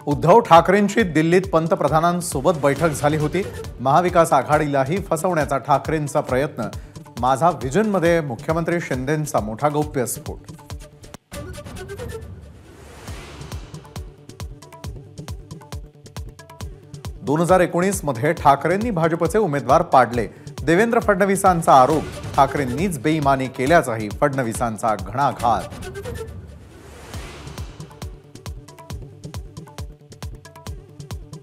उद्धव ठाकरेंची दिल्लीत पंतप्रधानांसोबत बैठक झाली होती। महाविकास आघाडीलाही फसवण्याचा ठाकरेंचा प्रयत्न। माझा व्हिजनमध्ये मुख्यमंत्री शिंदेंचा मोठा गौप्यस्फोट। दोन 2019 मध्ये ठाकरेंनी भाजपचे उमेदवार पाडले। देवेंद्र फडणवीसांचा आरोप, ठाकरेंनीच बेईमानी केल्याचाही फडणवीसांचा घणाघात।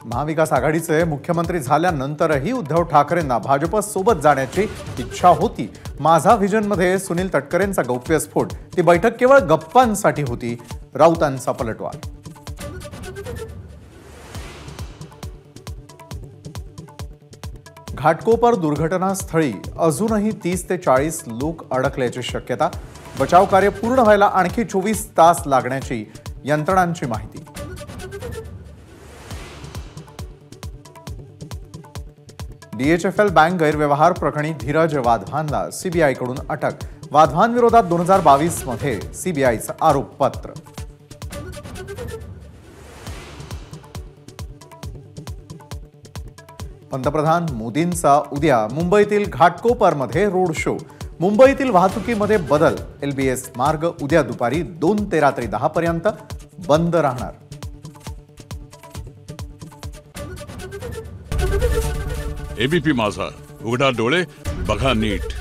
महाविकास आघाडीचे मुख्यमंत्री झाल्यानंतरही उद्धव ठाकरेंना भाजपसोबत जाण्याची इच्छा होती। माझा व्हिजनमध्ये सुनील तटकरेंचा गौप्यस्फोट। ती बैठक केवळ गप्पांसाठी होती, राऊतांचा पलटवार। घाटकोपर दुर्घटनास्थळी अजूनही 30 ते 40 लोक अडकल्याची शक्यता। बचाव कार्य पूर्ण व्हायला आणखी 24 तास लागण्याची यंत्रणांची माहिती। DHFL बँक गैरव्यवहार प्रकरणी धीरज वाधवानला सीबीआयकडून अटक। वाधवान विरोधात 2022 मध्ये सीबीआयचं आरोपपत्र। पंतप्रधान मोदींचा उद्या मुंबईतील घाटकोपरमध्ये रोड शो। मुंबईतील वाहतुकीमध्ये बदल। LBS मार्ग उद्या दुपारी 2 ते रात्री 10 पर्यंत बंद राहणार। एबीपी माझा, उघडा डोळे बघा नीट।